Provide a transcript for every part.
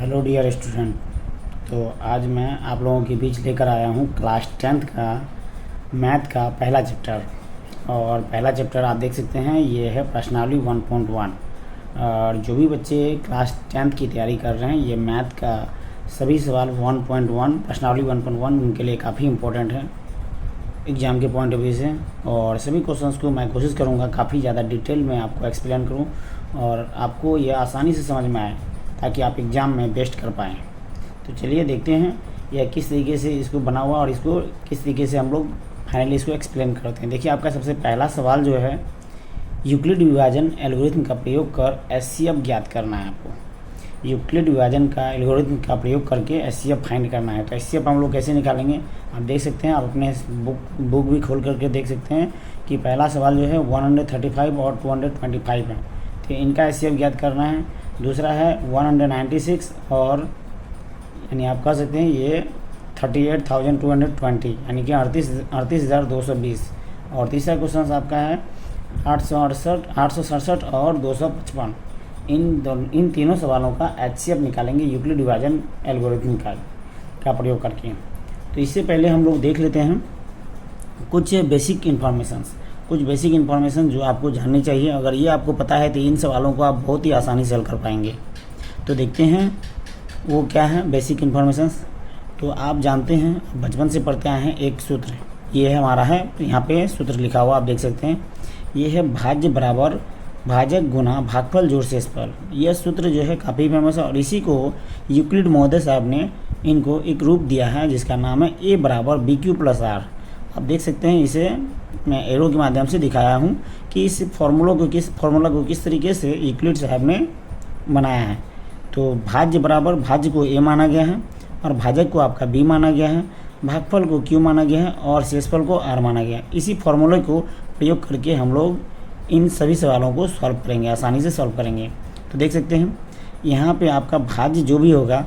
Hello dear student. तो आज मैं आप लोगों के बीच लेकर आया हूँ क्लास 10th का मैथ का पहला चैप्टर। और पहला चैप्टर आप देख सकते हैं, ये है प्रश्नावली 1.1। और जो भी बच्चे क्लास 10th की तैयारी कर रहे हैं, ये मैथ का सभी सवाल 1.1 प्रश्नावली 1.1 उनके लिए काफ़ी इम्पोर्टेंट है एग्ज़ाम के पॉइंट ऑफ व्यू से। और सभी क्वेश्चंस को मैं कोशिश करूँगा काफ़ी ज़्यादा डिटेल में आपको एक्सप्लेन करूँ और आपको ये आसानी से समझ में आए, ताकि आप एग्ज़ाम में बेस्ट कर पाएँ। तो चलिए देखते हैं यह किस तरीके से इसको बना हुआ और इसको किस तरीके से हम लोग फाइनली इसको एक्सप्लेन करते हैं। देखिए, आपका सबसे पहला सवाल जो है, यूक्लिड विभाजन एल्गोरिथम का प्रयोग कर एचसीएफ ज्ञात करना है आपको। यूक्लिड विभाजन का एल्गोरिथम का प्रयोग करके एचसीएफ फाइंड करना है। तो एचसीएफ हम लोग कैसे निकालेंगे, आप देख सकते हैं। आप अपने बुक भी खोल करके देख सकते हैं कि पहला सवाल जो है 135 और 225 है, तो इनका एचसीएफ ज्ञात करना है। दूसरा है 196 और यानी आप कह सकते हैं ये 38,220 यानी कि 38,220। और तीसरा क्वेश्चन आपका है 867 और 255। इन तीनों सवालों का एचसीएफ निकालेंगे यूक्लिड विभाजन एल्गोरिथम का प्रयोग करके। तो इससे पहले हम लोग देख लेते हैं कुछ बेसिक इन्फॉर्मेशन जो आपको जाननी चाहिए। अगर ये आपको पता है तो इन सवालों को आप बहुत ही आसानी से हल कर पाएंगे। तो देखते हैं वो क्या है बेसिक इन्फॉर्मेशंस। तो आप जानते हैं, बचपन से पढ़ते आए हैं एक सूत्र, ये है हमारा है, तो यहाँ पे सूत्र लिखा हुआ आप देख सकते हैं। ये है भाज्य बराबर भाजक गुना भागफल जोड़ शेषफल। यह सूत्र जो है काफ़ी फेमस है और इसी को यूक्लिड महोदय साहब ने इनको एक रूप दिया है जिसका नाम है ए बराबर बी क्यू प्लस आर। आप देख सकते हैं, इसे मैं एरो के माध्यम से दिखाया हूँ कि इस फार्मूला को किस तरीके से यूक्लिड साहब ने बनाया है। तो भाज्य बराबर भाज्य को ए माना गया है और भाजक को आपका बी माना गया है, भागफल को क्यू माना गया है और शेषफल को आर माना गया है। इसी फार्मूले को प्रयोग करके हम लोग इन सभी सवालों को सॉल्व करेंगे, आसानी से सॉल्व करेंगे। तो देख सकते हैं यहाँ पे आपका भाज्य जो भी होगा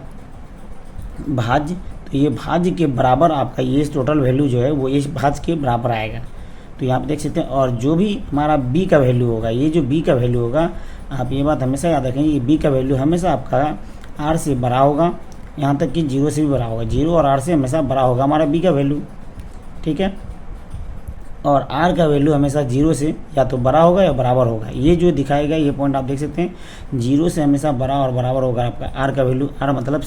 भाज्य, तो ये भाज्य के बराबर आपका ये टोटल वैल्यू जो है वो इस भाज्य के बराबर आएगा। तो यहाँ पे देख सकते हैं। और जो भी हमारा बी का वैल्यू होगा, ये जो बी का वैल्यू होगा, आप ये बात हमेशा याद रखेंगे, ये बी का वैल्यू हमेशा आपका आर से बड़ा होगा, यहाँ तक कि 0 से भी बड़ा होगा। 0 और आर से हमेशा बड़ा होगा हमारा बी का वैल्यू, ठीक है। और आर का वैल्यू हमेशा 0 से या तो बड़ा होगा या बराबर होगा। ये जो दिखाएगा ये पॉइंट आप देख सकते हैं, 0 से हमेशा बड़ा और बराबर होगा आपका आर का वैल्यू। आर मतलब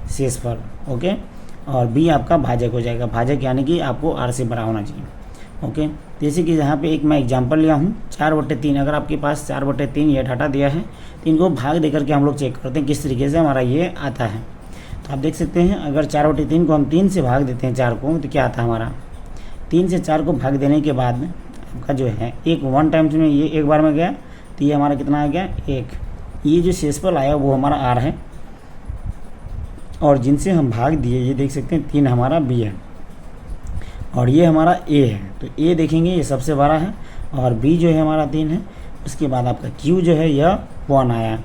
शेषफल, ओके। और बी आपका भाजक हो जाएगा, भाजक यानी कि आपको आर से बड़ा होना चाहिए, ओके। जैसे कि यहाँ पे एक मैं एग्जांपल लिया हूँ 4/3। अगर आपके पास 4/3 ये डाटा दिया है तो इनको भाग दे करके हम लोग चेक करते हैं किस तरीके से हमारा ये आता है। तो आप देख सकते हैं, अगर 4/3 को हम 3 से भाग देते हैं 4 को, तो क्या आता है हमारा 3 से 4 को भाग देने के बाद में आपका जो है एक 1 टाइम्स में ये एक बार में गया, तो ये हमारा कितना आ गया 1। ये जो शेषफल आया वो हमारा आर है और जिनसे हम भाग दिए ये देख सकते हैं 3 हमारा बी है और ये हमारा ए है। तो ए देखेंगे ये सबसे बड़ा है और बी जो है हमारा 3 है। उसके बाद आपका क्यू जो है यह 1 आया।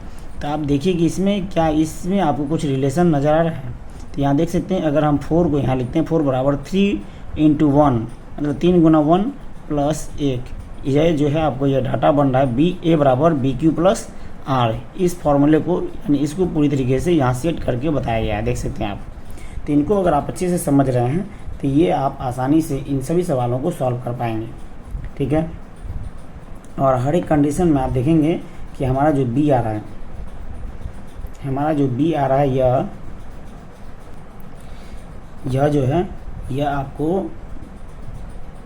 तो आप देखिए कि इसमें आपको कुछ रिलेशन नज़र आ रहा है। तो यहाँ देख सकते हैं, अगर हम 4 को यहाँ लिखते हैं 4 बराबर 3 × 1 मतलब 3 × 1 प्लस 1, यह जो है आपको यह डाटा बन रहा है बी ए बराबर बी क्यू प्लस आर। इस फॉर्मूले को यानी इसको पूरी तरीके से यहाँ सेट करके बताया गया है, देख सकते हैं आप। तो इनको अगर आप अच्छे से समझ रहे हैं तो ये आप आसानी से इन सभी सवालों को सॉल्व कर पाएंगे, ठीक है। और हर एक कंडीशन में आप देखेंगे कि हमारा जो बी आ रहा है, यह जो है यह आपको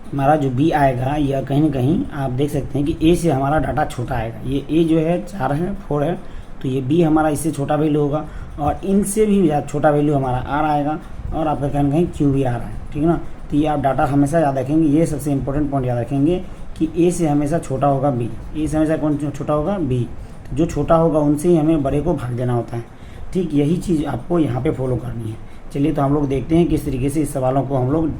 हमारा जो बी आएगा यह कहीं ना कहीं आप देख सकते हैं कि ए से हमारा डाटा छोटा आएगा। ये ए जो है 4 है 4 है, तो ये बी हमारा इससे छोटा वैल्यू होगा और इनसे भी छोटा वैल्यू हमारा आर आएगा और आपका कहीं ना कहीं क्यू भी आ रहा है, ठीक है ना। तो ये आप डाटा हमेशा याद रखेंगे, ये सबसे इंपॉर्टेंट पॉइंट याद रखेंगे कि ए से हमेशा छोटा होगा बी, ए से हमेशा कौन छोटा होगा बी। तो जो छोटा होगा उनसे ही हमें बड़े को भाग देना होता है, ठीक। यही चीज़ आपको यहाँ पे फॉलो करनी है। चलिए तो हम लोग देखते हैं किस तरीके से इस सवालों को हम लोग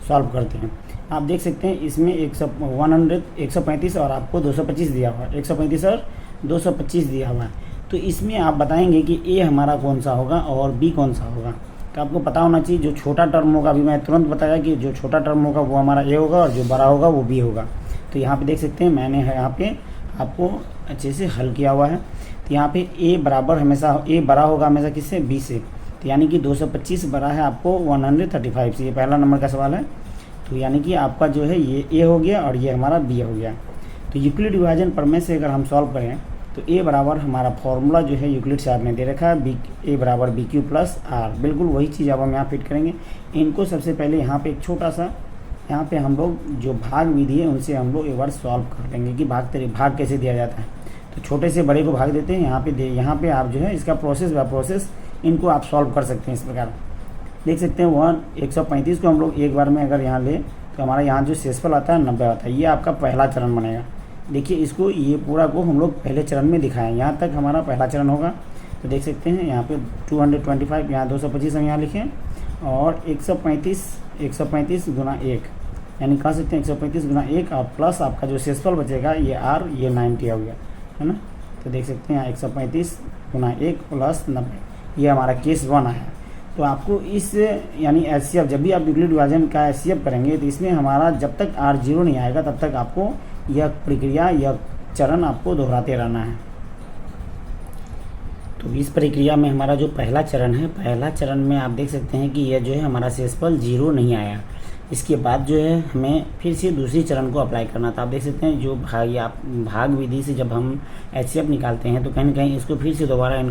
सॉल्व करते हैं। आप देख सकते हैं इसमें 135 और आपको 225 दिया हुआ है, 135 और 225 दिया हुआ है। तो इसमें आप बताएंगे कि ए हमारा कौन सा होगा और बी कौन सा होगा। तो आपको पता होना चाहिए जो छोटा टर्म होगा, अभी मैं तुरंत बताया कि जो छोटा टर्म होगा वो हमारा ए होगा और जो बड़ा होगा वो बी होगा। तो यहाँ पे देख सकते हैं मैंने यहाँ पे आपको अच्छे से हल किया हुआ है। तो यहाँ पे ए बराबर हमेशा, ए बड़ा होगा हमेशा किससे, बी से। तो यानी कि 225 बड़ा है आपको 135 से, ये पहला नंबर का सवाल है। तो यानी कि आपका जो है ये ए हो गया और ये हमारा बी हो गया। तो यूक्लिड विभाजन प्रमेय से अगर हम सॉल्व करें तो ए बराबर हमारा फॉर्मूला जो है यूक्लिड साहब ने दे रखा है, बी ए बराबर बी क्यू प्लस आर। बिल्कुल वही चीज़ अब हम यहाँ फिट करेंगे। इनको सबसे पहले यहाँ पे एक छोटा सा, यहाँ पे हम लोग जो भाग विधि है उनसे हम लोग एक बार सॉल्व कर लेंगे कि भाग कैसे दिया जाता है। तो छोटे से बड़े को भाग देते हैं, यहाँ पे आप जो है इसका प्रोसेस इनको आप सॉल्व कर सकते हैं। इस प्रकार देख सकते हैं 135 को हम लोग एक बार में अगर यहाँ ले तो हमारा यहाँ जो शेषफल आता है 90 आता है। ये आपका पहला चरण बनेगा। देखिए इसको, ये पूरा को हम लोग पहले चरण में दिखाएं, यहाँ तक हमारा पहला चरण होगा। तो देख सकते हैं यहाँ पे 225, यहाँ 225 हम यहाँ लिखें और 135 गुना 1, यानी कह सकते हैं 135 गुना 1 और प्लस आपका जो शेषफल बचेगा ये आर, ये 90 हो गया, है ना। तो देख सकते हैं यहाँ 135 गुना 1 प्लस 90, ये हमारा केस 1 आया। तो आपको इस यानी एचसीएफ, जब भी आप यूक्लिड विभाजन का एचसीएफ करेंगे तो इसमें हमारा जब तक आर 0 नहीं आएगा तब तक आपको यह प्रक्रिया, यह चरण आपको दोहराते रहना है। तो इस प्रक्रिया में हमारा जो पहला चरण है, पहला चरण में आप देख सकते हैं कि यह जो है हमारा शेषफल 0 नहीं आया। इसके बाद जो है हमें फिर से दूसरी चरण को अप्लाई करना था। आप देख सकते हैं जो भाग विधि से जब हम एचसीएफ निकालते हैं तो कहीं ना कहीं इसको फिर से दोबारा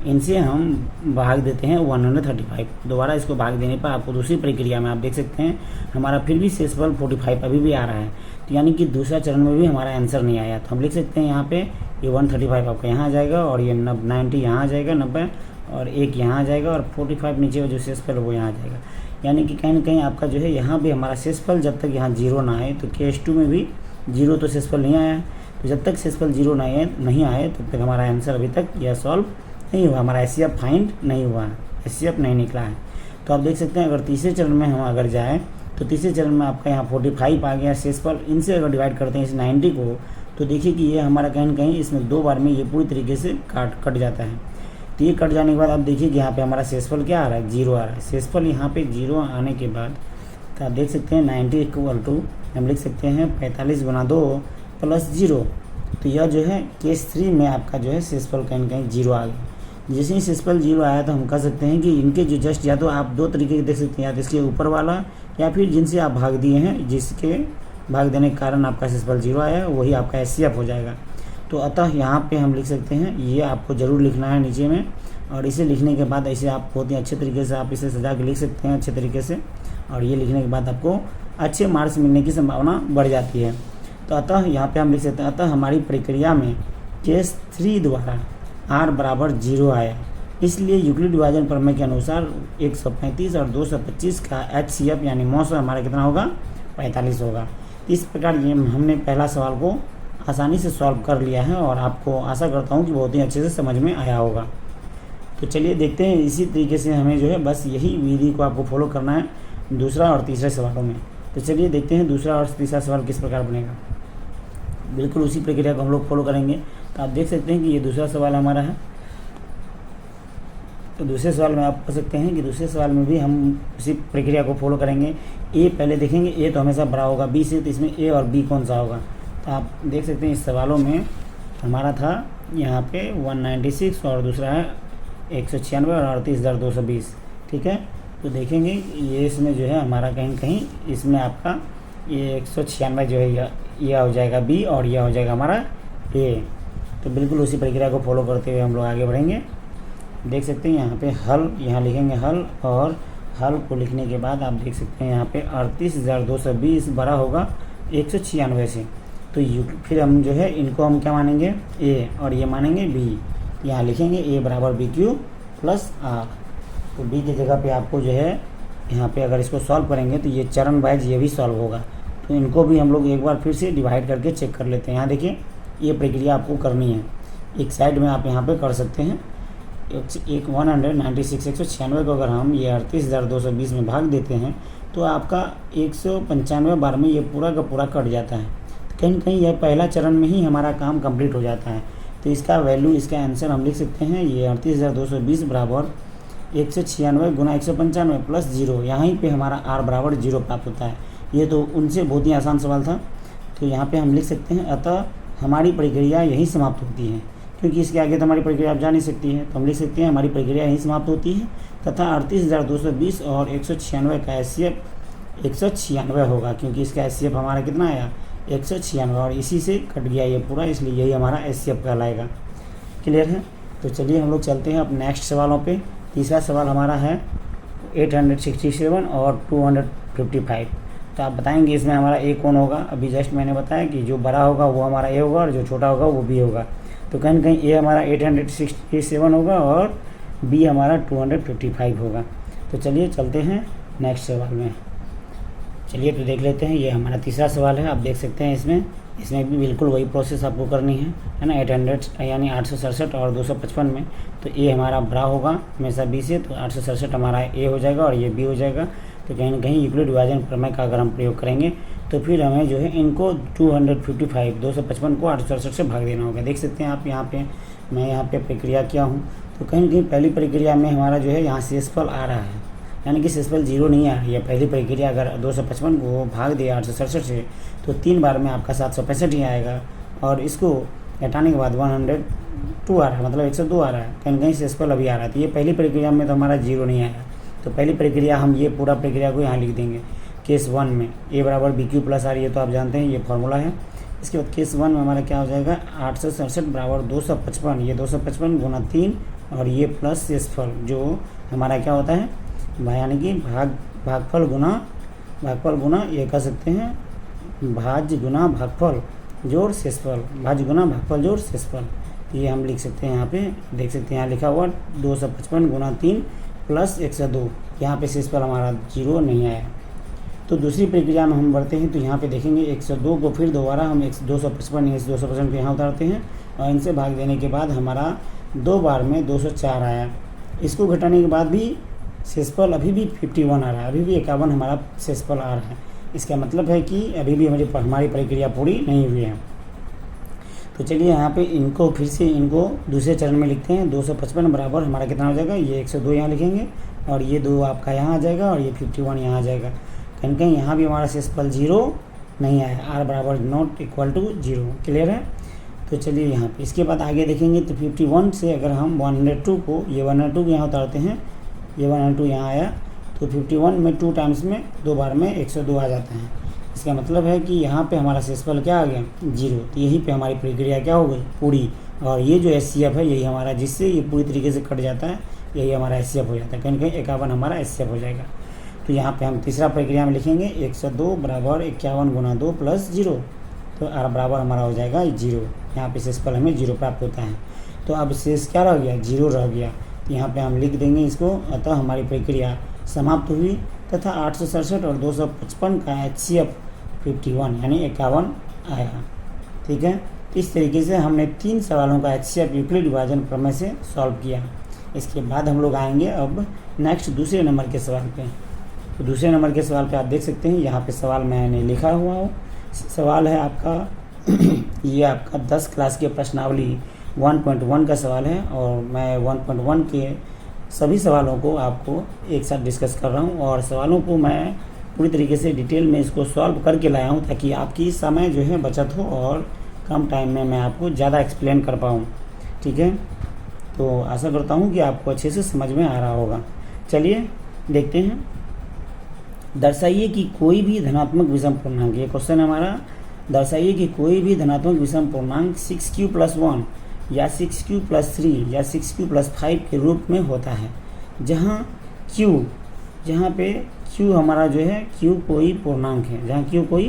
इनसे हम भाग देते हैं 135। दोबारा इसको भाग देने पर आपको दूसरी प्रक्रिया में आप देख सकते हैं हमारा फिर भी शेषफल 45 अभी भी आ रहा है। तो यानी कि दूसरा चरण में भी हमारा आंसर नहीं आया। तो हम लिख सकते हैं यहाँ पे ये 135 आपका यहाँ आ जाएगा और ये 90 यहाँ आ जाएगा, 90 और 1 यहाँ आ जाएगा और 45 नीचे जो शेषफल वो यहाँ आ जाएगा। यानी कि कहीं ना कहीं आपका जो है यहाँ भी हमारा शेषफल जब तक यहाँ 0 ना आए, तो केस 2 में भी 0 तो शेषफल नहीं आया। तो जब तक शेषफल 0 नहीं आए तब तक हमारा आंसर अभी तक यह सॉल्व नहीं हुआ, हमारा एचसीएफ फाइंड नहीं हुआ, एचसीएफ नहीं निकला है। तो आप देख सकते हैं अगर तीसरे चरण में हम अगर जाएँ तो तीसरे चरण में आपका यहाँ 45 आ गया शेषफल। इनसे अगर डिवाइड करते हैं इस 90 को तो देखिए कि ये हमारा कहीं ना कहीं इसमें 2 बार में ये पूरी तरीके से कट जाता है। तो ये कट जाने के बाद आप देखिए कि यहाँ पे हमारा शेषफल क्या आ रहा है, 0 आ रहा है। शेषफल यहाँ पे 0 आने के बाद तो आप देख सकते हैं 90 = हम लिख सकते हैं 45 गुना 2 प्लस 0। तो यह जो है केस 3 में आपका जो है शेषफल कहीं ना कहीं 0 आ गया। जैसे ही शेषफल 0 आया तो हम कह सकते हैं कि इनके जो जस्ट, या तो आप 2 तरीके के देख सकते हैं, या तो इसके ऊपर वाला या फिर जिनसे आप भाग दिए हैं, जिसके भाग देने के कारण आपका शेषफल 0 आया, वही आपका एचसीएफ हो जाएगा। तो अतः यहाँ पे हम लिख सकते हैं, ये आपको ज़रूर लिखना है नीचे में। और इसे लिखने के बाद ऐसे आप बहुत ही अच्छे तरीके से आप इसे सजा के लिख सकते हैं अच्छे तरीके से, और ये लिखने के बाद आपको अच्छे मार्क्स मिलने की संभावना बढ़ जाती है। तो अतः यहाँ पे हम लिख सकते हैं, अतः हमारी प्रक्रिया में केस 3 द्वारा आर बराबर 0 आया। इसलिए यूक्लिड विभाजन प्रमेय के अनुसार 135 और 225 का एचसीएफ यानी मौसा हमारा कितना होगा, 45 होगा। इस प्रकार ये हमने पहला सवाल को आसानी से सॉल्व कर लिया है और आपको आशा करता हूँ कि बहुत ही अच्छे से समझ में आया होगा। तो चलिए देखते हैं, इसी तरीके से हमें जो है बस यही विधि को आपको फॉलो करना है दूसरा और तीसरे सवालों में। तो चलिए देखते हैं दूसरा और तीसरा सवाल किस प्रकार बनेगा। बिल्कुल उसी प्रक्रिया को हम लोग फॉलो करेंगे। तो आप देख सकते हैं कि ये दूसरा सवाल हमारा है। तो दूसरे सवाल में आप कह सकते हैं कि दूसरे सवाल में भी हम उसी प्रक्रिया को फॉलो करेंगे। ए पहले देखेंगे, ए तो हमेशा बड़ा होगा बी से, तो इसमें ए और बी कौन सा होगा। तो आप देख सकते हैं इस सवालों में हमारा था यहाँ पे 196 और दूसरा है 196 और 38,220, ठीक है। तो देखेंगे ये इसमें जो है हमारा कहीं कहीं इसमें आपका ये 196 जो है यह हो जाएगा बी और यह हो जाएगा हमारा ए। तो बिल्कुल उसी प्रक्रिया को फॉलो करते हुए हम लोग आगे बढ़ेंगे। देख सकते हैं यहाँ पे हल, यहाँ लिखेंगे हल, और हल को लिखने के बाद आप देख सकते हैं यहाँ पे 38,220 बड़ा होगा 196 से। तो फिर हम जो है इनको हम क्या मानेंगे, ए, और ये मानेंगे बी। यहाँ लिखेंगे ए बराबर बी क्यू प्लस आर। तो बी की जगह पे आपको जो है यहाँ पे अगर इसको सॉल्व करेंगे तो ये चरण वाइज ये भी सॉल्व होगा। तो इनको भी हम लोग एक बार फिर से डिवाइड करके चेक कर लेते हैं। यहाँ देखिए ये प्रक्रिया आपको करनी है, एक साइड में आप यहाँ पे कर सकते हैं। एक 196 196 को अगर हम ये 38,220 में भाग देते हैं तो आपका 195 बार में ये पूरा का पूरा कट जाता है। तो कहीं कहीं यह पहला चरण में ही हमारा काम कंप्लीट हो जाता है। तो इसका वैल्यू, इसका आंसर हम लिख सकते हैं ये 38,220 बराबर 196 गुना 195 प्लस 0। यहाँ पे हमारा आर बराबर 0 प्राप्त होता है। ये तो उनसे बहुत ही आसान सवाल था। तो यहाँ पे हम लिख सकते हैं, अतः हमारी प्रक्रिया यहीं समाप्त होती है, क्योंकि इसके आगे तो हमारी प्रक्रिया आप जा नहीं सकती है। तो हम लिख सकते हैं हमारी प्रक्रिया यहीं समाप्त होती है तथा 38,220 और 196 का HCF 196 होगा, क्योंकि इसका HCF हमारा कितना आया 196 और इसी से कट गया ये पूरा, इसलिए यही हमारा HCF कहलाएगा। क्लियर है? तो चलिए हम लोग चलते हैं अब नेक्स्ट सवालों पे। तीसरा सवाल हमारा है 867 और 255। तो आप बताएंगे इसमें हमारा ए कौन होगा। अभी जस्ट मैंने बताया कि जो बड़ा होगा वो हमारा ए होगा और जो छोटा होगा वो बी होगा। तो कहीं ना कहीं ए हमारा 867 होगा और बी हमारा 255 होगा। तो चलिए चलते हैं नेक्स्ट सवाल में। चलिए तो देख लेते हैं, ये हमारा तीसरा सवाल है। आप देख सकते हैं इसमें भी बिल्कुल वही प्रोसेस आपको करनी है ना। 800 यानी 867 और 255 में तो ए हमारा बड़ा होगा हमेशा बी से, तो 867 हमारा ए हो जाएगा और ये बी हो जाएगा। तो कहीं ना कहीं यूक्लिड विभाजन प्रमेय का अगर हम प्रयोग करेंगे तो फिर हमें जो है इनको 255 को 867 से भाग देना होगा। देख सकते हैं आप यहाँ पे, मैं यहाँ पे प्रक्रिया किया हूँ। तो कहीं ना कहीं पहली प्रक्रिया में हमारा जो है यहाँ शेषफल आ रहा है, यानी कि शेषफल 0 नहीं आ रही है। पहली प्रक्रिया अगर 255 को भाग दिया 867 से तो 3 बार में आपका 765 ही आएगा, और इसको घटाने के बाद 102 आ रहा है, मतलब 102 आ रहा है। कहीं कहीं शेषफल अभी आ रहा है। तो ये पहली प्रक्रिया में तो हमारा 0 नहीं आया। तो पहली प्रक्रिया हम ये पूरा प्रक्रिया को यहाँ लिख देंगे। केस 1 में ए बराबर BQ प्लस आर, ये तो आप जानते हैं, ये फॉर्मूला है। इसके बाद केस 1 में हमारा क्या हो जाएगा 867 बराबर 255, ये 255 गुना 3 और ये प्लस शेषफल जो हमारा क्या होता है यानी कि भागफल गुना ये कह सकते हैं भाज्य गुना भागफल जोड़ शेषफल, भाज्य गुना भागफल जोड़ शेषफल। तो ये हम लिख सकते हैं यहाँ पे, देख सकते हैं यहाँ लिखा हुआ 255 गुना 3 प्लस 102। यहाँ पे शेषफल हमारा 0 नहीं आया। तो दूसरी प्रक्रिया में हम बढ़ते हैं। तो यहाँ पे देखेंगे 102 को फिर दोबारा हम 255 को यहाँ उतारते हैं और इनसे भाग देने के बाद हमारा 2 बार में 204 आया। इसको घटाने के बाद भी शेषफल अभी भी 51 आ रहा है, अभी भी 51 हमारा शेषफल आ रहा है। इसका मतलब है कि अभी भी हमारी प्रक्रिया पूरी नहीं हुई है। तो चलिए यहाँ पे इनको फिर से इनको दूसरे चरण में लिखते हैं। 255 बराबर हमारा कितना हो जाएगा, ये 102 यहाँ लिखेंगे और ये 2 आपका यहाँ आ जाएगा और ये 51 यहाँ आ जाएगा। कहीं कहीं यहाँ भी हमारा शेषफल 0 नहीं आया, आर बराबर नॉट इक्वल टू 0। क्लियर है? तो चलिए यहाँ पे इसके बाद आगे देखेंगे। तो 51 से अगर हम 102 को, ये 102 को यहाँ उतारते हैं, ये 102 यहाँ आया, तो 51 में 2 टाइम्स में 2 बार में 102 आ जाता है। इसका मतलब है कि यहाँ पे हमारा शेषफल क्या आ गया 0। तो यहीं पे हमारी प्रक्रिया क्या हो गई पूरी, और ये जो HCF है यही हमारा, जिससे ये पूरी तरीके से कट जाता है, यही हमारा HCF हो जाता है। कहीं कहीं 51 हमारा HCF हो जाएगा। तो यहाँ पे हम तीसरा प्रक्रिया में लिखेंगे 102 बराबर 51 गुना 2 प्लस 0, तो आर बराबर हमारा हो जाएगा 0। यहाँ पे शेषफल हमें 0 प्राप्त होता है। तो अब शेष क्या रह गया, 0 रह गया। तो यहाँ पे हम लिख देंगे इसको। अतः हमारी प्रक्रिया समाप्त हुई तथा 867 और 255 का HCF 51 यानी 51 आया। ठीक है? इस तरीके से हमने 3 सवालों का HCF यूक्लिड विभाजन प्रमेय से सॉल्व किया। इसके बाद हम लोग आएंगे अब नेक्स्ट दूसरे नंबर के सवाल पे। तो दूसरे नंबर के सवाल पे आप देख सकते हैं, यहाँ पे सवाल मैंने लिखा हुआ हो। सवाल है आपका ये आपका 10 क्लास के प्रश्नावली 1.1 का सवाल है, और मैं 1.1 के सभी सवालों को आपको एक साथ डिस्कस कर रहा हूँ, और सवालों को मैं पूरी तरीके से डिटेल में इसको सॉल्व करके लाया हूँ ताकि आपकी समय जो है बचत हो और कम टाइम में मैं आपको ज़्यादा एक्सप्लेन कर पाऊँ। ठीक है? तो आशा करता हूँ कि आपको अच्छे से समझ में आ रहा होगा। चलिए देखते हैं। दर्शाइए कि कोई भी धनात्मक विषम पूर्णांक, ये क्वेश्चन हमारा, दर्शाइए कि कोई भी धनात्मक विषम पूर्णांक 6q + 1 या 6q + 3 या 6q + 5 के रूप में होता है, जहाँ पे q हमारा जो है q कोई पूर्णांक है, जहाँ q कोई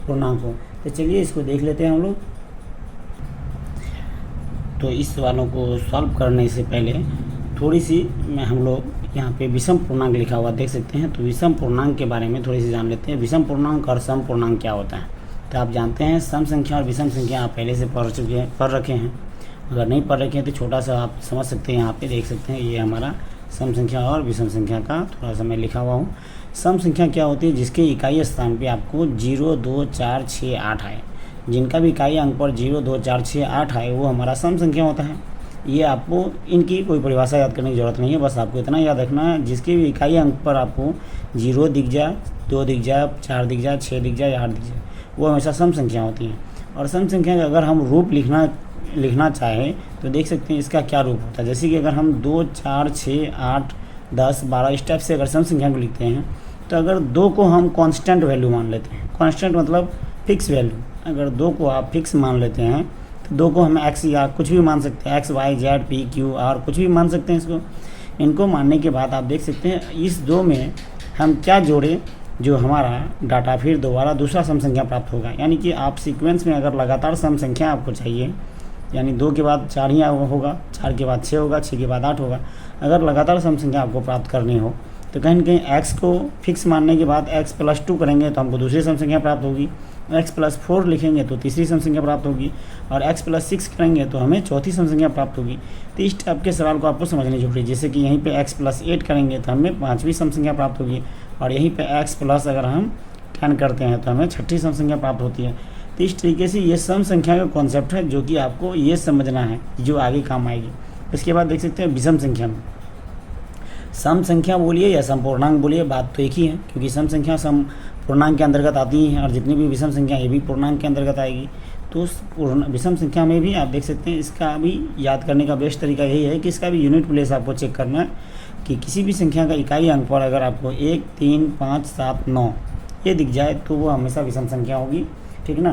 पूर्णांक हो। तो चलिए इसको देख लेते हैं हम लोग। तो इस सवालों को सॉल्व करने से पहले थोड़ी सी हम लोग यहाँ पे विषम पूर्णांक लिखा हुआ देख सकते हैं। तो विषम पूर्णांक के बारे में थोड़ी सी जान लेते हैं। विषम पूर्णांक और सम पूर्णांक क्या होता है। तो आप जानते हैं सम संख्या और विषम संख्या आप पहले से पढ़ रखे हैं। अगर नहीं पढ़ रखे हैं तो छोटा सा आप समझ सकते हैं। यहाँ पे देख सकते हैं ये हमारा सम संख्या और विषम संख्या का थोड़ा सा मैं लिखा हुआ हूँ। सम संख्या क्या होती है, जिसके इकाई स्थान पे आपको 0, 2, 4, 6, 8 आए, जिनका भी इकाई अंक पर 0, 2, 4, 6, 8 आए वो हमारा सम संख्या होता है। ये आपको इनकी कोई परिभाषा याद करने की ज़रूरत नहीं है, बस आपको इतना याद रखना है, जिसके भी इकाई अंक पर आपको 0 दिख जाए, 2 दिख जाए, 4 दिख जाए, 6 दिख जाए, 8 दिख जाए, वो हमेशा सम संख्या होती हैं। और सम संख्या का अगर हम रूप लिखना चाहें तो देख सकते हैं इसका क्या रूप होता है। जैसे कि अगर हम 2, 4, 6, 8, 10, 12 इस टाइप से अगर सम संख्या को लिखते हैं तो अगर 2 को हम कांस्टेंट वैल्यू मान लेते हैं, कांस्टेंट मतलब फिक्स वैल्यू, अगर 2 को आप फिक्स मान लेते हैं तो 2 को हम x या कुछ भी मान सकते हैं, x, y, z, p, q, r कुछ भी मान सकते हैं इसको। इनको मानने के बाद आप देख सकते हैं इस 2 में हम क्या जोड़ें जो हमारा डाटा फिर दोबारा दूसरा सम संख्या प्राप्त होगा। यानी कि आप सीक्वेंस में अगर लगातार सम संख्या आपको चाहिए, यानी 2 के बाद 4 ही होगा, 4 के बाद 6 होगा, 6 के बाद 8 होगा, अगर लगातार सम संख्या आपको प्राप्त करनी हो तो कहीं न कहीं x को फिक्स मानने के बाद x + 2 करेंगे तो हमको दूसरी सम संख्या प्राप्त होगी, x + 4 लिखेंगे तो तीसरी सम संख्या प्राप्त होगी, और x + 6 करेंगे तो हमें चौथी सम संख्या प्राप्त होगी। तो इस टाइप के सवाल को आपको समझनी जरूरी है। जैसे कि यहीं पे x + 8 करेंगे तो हमें पाँचवीं सम संख्या प्राप्त होगी, और यहीं पे x + अगर हम 10 करते हैं तो हमें छठी सम संख्या प्राप्त होती है। तो इस तरीके से ये सम संख्या का कॉन्सेप्ट है जो कि आपको ये समझना है, जो आगे काम आएगी। इसके बाद देख सकते हैं विषम संख्या में, सम संख्या बोलिए या सम पूर्णांक बोलिए, बात तो एक ही है, क्योंकि सम संख्या सम पूर्णांक के अंतर्गत आती हैं और जितनी भी विषम संख्या ये भी पूर्णांक के अंतर्गत आएगी। तो उस विषम संख्या में भी आप देख सकते हैं, इसका भी याद करने का बेस्ट तरीका यही है कि इसका भी यूनिट प्लेस आपको चेक करना है कि किसी भी संख्या का इकाई अंक पर अगर आपको 1, 3, 5, 7, 9 ये दिख जाए तो वो हमेशा विषम संख्या होगी, ठीक ना।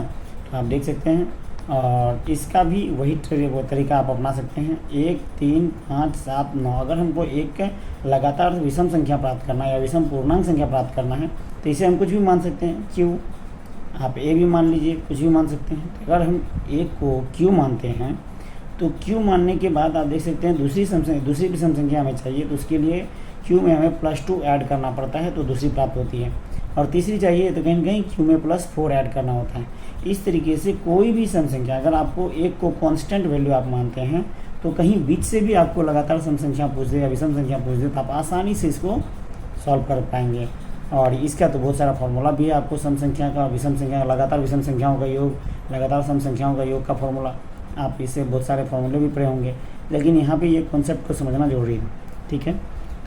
तो आप देख सकते हैं, और इसका भी वही तरीका आप अपना सकते हैं। 1, 3, 5, 7, 9 अगर हमको एक लगातार विषम संख्या प्राप्त करना है या विषम पूर्णांक संख्या प्राप्त करना है तो इसे हम कुछ भी मान सकते हैं, क्यों, आप ए भी मान लीजिए, कुछ भी मान सकते हैं। तो अगर हम एक को क्यू मानते हैं तो क्यू मानने के बाद आप देख सकते हैं दूसरी विषम संख्या हमें चाहिए, तो उसके लिए क्यू में हमें +2 ऐड करना पड़ता है तो दूसरी प्राप्त होती है, और तीसरी चाहिए तो कहीं न कहीं क्यू में +4 ऐड करना होता है। इस तरीके से कोई भी सम संख्या अगर आपको एक को कांस्टेंट वैल्यू आप मानते हैं तो कहीं बीच से भी आपको लगातार सम संख्या पूछ दे या विषम संख्या पूछ दे तो आप आसानी से इसको सॉल्व कर पाएंगे। और इसका तो बहुत सारा फार्मूला भी है आपको, सम संख्या का, विषम संख्या, लगातार विषम संख्याओं का योग, लगातार सम संख्याओं का योग का फार्मूला, आप इससे बहुत सारे फार्मूले भी पढ़े होंगे, लेकिन यहाँ पे ये कॉन्सेप्ट को समझना जरूरी है, ठीक है।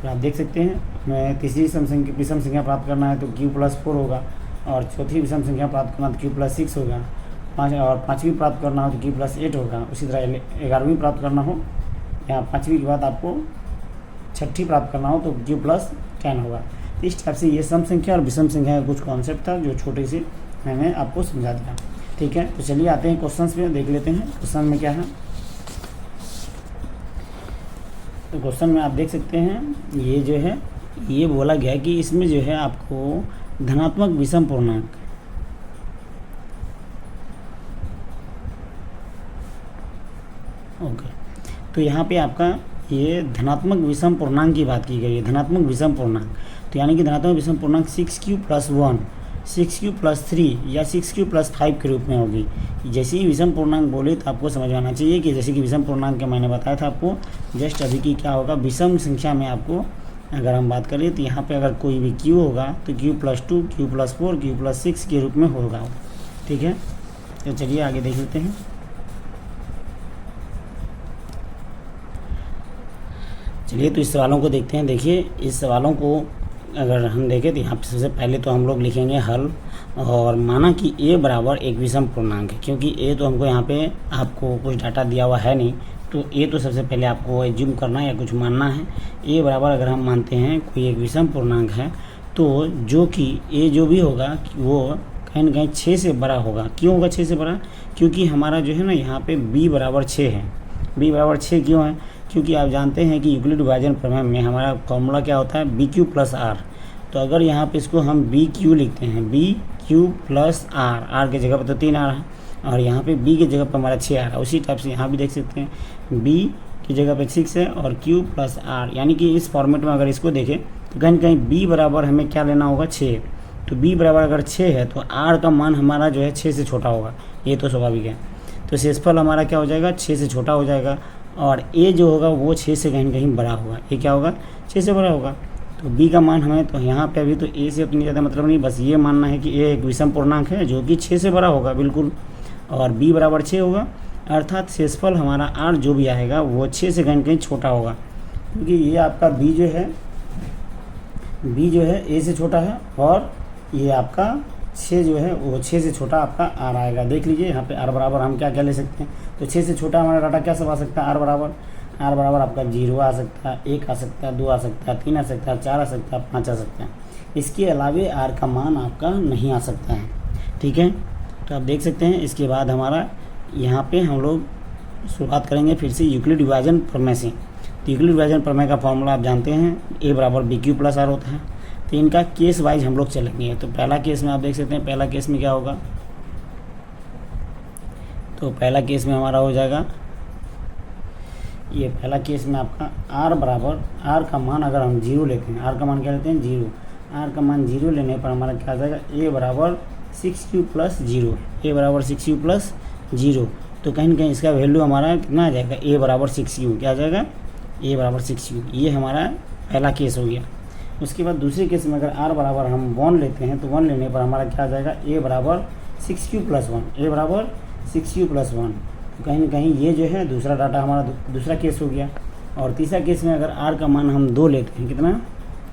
तो आप देख सकते हैं, मैं तीसरी विषम संख्या प्राप्त करना है तो q + 4 होगा, और चौथी विषम संख्या प्राप्त करना तो q + 6 होगा, पाँचवीं प्राप्त करना हो तो q + 8 होगा। उसी तरह 11वीं प्राप्त करना हो, यहाँ 5वीं के बाद आपको छठी प्राप्त करना हो तो q + 10 होगा। इस टाइप से ये सम संख्या और विषम संख्या का कुछ कॉन्सेप्ट था जो छोटे से मैंने आपको समझा दिया, ठीक है। तो चलिए आते हैं क्वेश्चंस पे, देख लेते हैं क्वेश्चन में क्या है। तो क्वेश्चन में आप देख सकते हैं ये जो है, ये बोला गया है कि इसमें जो है आपको धनात्मक विषम पूर्णांक, ओके, तो यहाँ पे आपका ये धनात्मक विषम पूर्णांक की बात की गई है, धनात्मक विषम पूर्णांक। तो यानी कि धनात्मक विषम पूर्णांक 6q + 1, 6q + 3 या 6q + 5 के रूप में होगी। जैसे ही विषम पूर्णांक बोले तो आपको समझ आना चाहिए कि जैसे कि विषम पूर्णांक के मैंने बताया था आपको जस्ट अभी की क्या होगा, विषम संख्या में आपको अगर हम बात करें तो यहाँ पे अगर कोई भी q होगा तो q + 2, q + 4, q + 6 के रूप में होगा, ठीक है। तो चलिए आगे देख लेते हैं। चलिए तो इस सवालों को देखते हैं। देखिए इस सवालों को अगर हम देखें तो यहाँ पे सबसे पहले तो हम लोग लिखेंगे हल, और माना कि a बराबर एक विषम पूर्णांक है, क्योंकि a तो हमको यहाँ पे आपको कुछ डाटा दिया हुआ है नहीं, तो a तो सबसे पहले आपको एज्यूम करना है या कुछ मानना है। a बराबर अगर हम मानते हैं कोई एक विषम पूर्णांक है तो जो कि a जो भी होगा वो कहीं ना कहीं 6 से बड़ा होगा। क्यों होगा 6 से बड़ा? क्योंकि हमारा जो है ना यहाँ पे b बराबर 6 है। b बराबर 6 क्यों है? क्योंकि आप जानते हैं कि यूक्लिड विभाजन प्रमेय में हमारा फॉर्मूला क्या होता है, BQ + R। तो अगर यहाँ पे इसको हम BQ लिखते हैं, BQ + R, R के जगह पर तो 3R है, और यहाँ पे B की जगह पर हमारा 6R है। उसी टाइप से यहाँ भी देख सकते हैं B की जगह पे 6 है और Q + R, यानी कि इस फॉर्मेट में अगर इसको देखें तो कहीं कहीं B बराबर हमें क्या लेना होगा, 6। तो B बराबर अगर 6 है तो R का मान हमारा जो है 6 से छोटा होगा, ये तो स्वाभाविक है। तो शेषफल हमारा क्या हो जाएगा, 6 से छोटा हो जाएगा, और A जो होगा वो 6 से कहीं कहीं बड़ा होगा। ये क्या होगा, 6 से बड़ा होगा। तो B का मान हमें तो यहाँ पे अभी तो A से उतनी ज़्यादा मतलब नहीं, बस ये मानना है कि A एक विषम पूर्णांक है जो कि 6 से बड़ा होगा बिल्कुल, और B बराबर 6 होगा, अर्थात शेषफल हमारा R जो भी आएगा वो 6 से कहीं कहीं छोटा होगा, क्योंकि ये आपका B जो है A से छोटा है और ये आपका 6 जो है वो 6 से छोटा आपका आर आएगा। देख लीजिए यहाँ पे आर बराबर हम क्या क्या ले सकते हैं, तो 6 से छोटा हमारा डाटा क्या सब आ सकता है, आर बराबर आपका 0 आ सकता है, 1 आ सकता है, 2 आ सकता है, 3 आ सकता है, 4 आ सकता है, 5 आ सकता है। इसके अलावे आर का मान आपका नहीं आ सकता है। ठीक है, तो आप देख सकते हैं। इसके बाद हमारा यहाँ पे हम लोग शुरुआत करेंगे फिर से यूक्लिड विभाजन प्रमेय से। तो यूक्लिड विभाजन प्रमेय का फॉर्मूला आप जानते हैं, ए बराबर बी क्यू प्लस आर होता है। तो इनका केस वाइज हम लोग चलेंगे। तो पहला केस में आप देख सकते हैं, पहला केस में क्या होगा, तो पहला केस में हमारा हो जाएगा, ये पहला केस में आपका आर बराबर, आर का मान अगर हम 0 लेते हैं, आर का मान क्या लेते हैं 0, आर का मान 0 लेने पर हमारा क्या आ जाएगा, ए बराबर 6q प्लस 0, ए बराबर 6q प्लस 0। तो कहीं ना कहीं इसका वैल्यू हमारा कितना आ जाएगा, ए बराबर 6q, क्या आ जाएगा, ए बराबर 6q। ये हमारा पहला केस हो गया। उसके बाद दूसरे केस में अगर आर बराबर हम 1 लेते हैं, तो 1 लेने पर हमारा क्या आ जाएगा, ए बराबर 6q प्लस 1, ए बराबर 6q प्लस 1। तो कहीं ना कहीं ये जो है दूसरा डाटा हमारा दूसरा केस हो गया। और तीसरा केस में अगर आर का मान हम 2 लेते हैं, कितना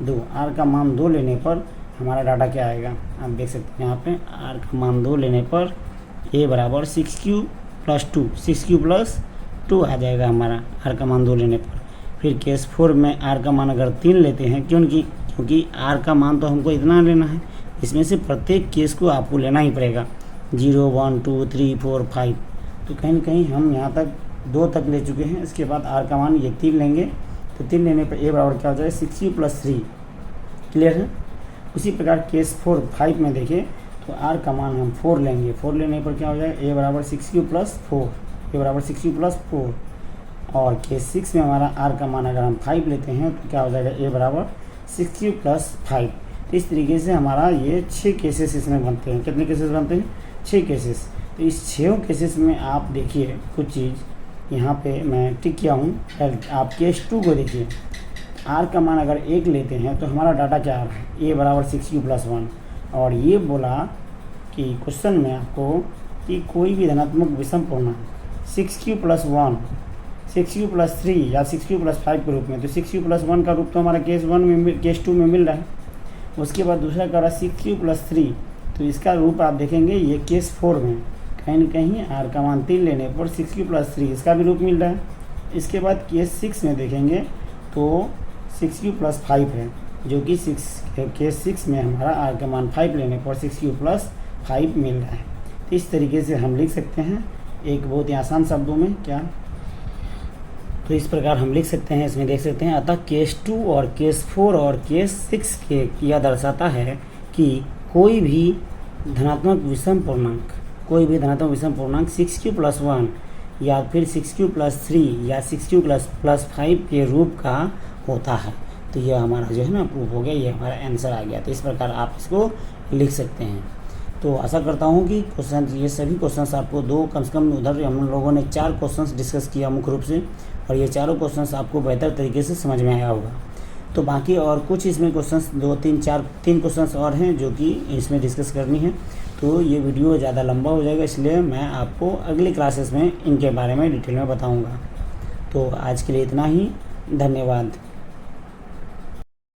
2, आर का मान 2 लेने पर हमारा डाटा क्या आएगा, आप देख सकते हैं यहाँ पे आर का मान 2 लेने पर ए बराबर 6q प्लस 2, 6q प्लस 2 आ जाएगा हमारा आर का मान 2 लेने पर। फिर केस 4 में आर का मान अगर 3 लेते हैं, क्योंकि आर का मान तो हमको इतना लेना है, इसमें से प्रत्येक केस को आपको लेना ही पड़ेगा, 0, 1, 2, 3, 4, 5। तो कहीं ना कहीं हम यहाँ तक 2 तक ले चुके हैं। इसके बाद आर का मान ये 3 लेंगे, तो 3 लेने पर ए बराबर क्या हो जाएगा, 6q प्लस 3। क्लियर है। उसी प्रकार केस 4, 5 में देखिए, तो आर का मान हम 4 लेंगे, 4 लेने पर क्या हो जाएगा, ए बराबर 6q प्लस 4, ए बराबर 6q प्लस 4। और केस 6 में हमारा आर का मान अगर हम 5 लेते हैं, तो क्या हो जाएगा, ए बराबर 6q प्लस 5। तो इस तरीके से हमारा ये 6 केसेस इसमें बनते हैं। कितने केसेस बनते हैं, 6 केसेस। तो इस 6 केसेस में आप देखिए कुछ चीज़ यहाँ पे मैं टिक किया हूँ। आप केस 2 को देखिए, आर का मान अगर 1 लेते हैं, तो हमारा डाटा क्या आ रहा है, ए बराबर 6q प्लस 1। और ये बोला कि क्वेश्चन में आपको कि कोई भी धनात्मक विषम पूर्णांक 6q प्लस 1, 6q प्लस 3 या 6q प्लस 5 के रूप में, तो 6q प्लस 1 का रूप तो हमारा केस 1 में, केस 2 में मिल रहा है। उसके बाद दूसरा क्या रहा है, 6q प्लस 3, तो इसका रूप आप देखेंगे ये केस 4 में, कहीं ना कहीं आर का मान 3 लेने पर 6q प्लस 3 इसका भी रूप मिल रहा है। इसके बाद केस 6 में देखेंगे तो 6q प्लस 5 है, जो कि केस 6 में हमारा आर का मान 5 लेने पर 6q प्लस 5 मिल रहा है। तो इस तरीके से हम लिख सकते हैं एक बहुत ही आसान शब्दों में, क्या, तो इस प्रकार हम लिख सकते हैं, इसमें देख सकते हैं। अतः केस 2 और केस 4 और केस 6 के यह दर्शाता है कि कोई भी धनात्मक विषम पूर्णांक 6q प्लस 1 या फिर 6q प्लस 3 या 6q प्लस 5 के रूप का होता है। तो यह हमारा जो है ना प्रूफ हो गया, ये हमारा आंसर आ गया। तो इस प्रकार आप इसको लिख सकते हैं। तो आशा करता हूँ कि क्वेश्चन, ये सभी क्वेश्चंस आपको कम से कम उधर हम लोगों ने 4 क्वेश्चंस डिस्कस किया मुख्य रूप से, और ये चारों क्वेश्चंस आपको बेहतर तरीके से समझ में आया होगा। तो बाकी और कुछ इसमें क्वेश्चंस 3 क्वेश्चंस और हैं जो कि इसमें डिस्कस करनी है। तो ये वीडियो ज़्यादा लंबा हो जाएगा, इसलिए मैं आपको अगली क्लासेस में इनके बारे में डिटेल में बताऊँगा। तो आज के लिए इतना ही, धन्यवाद।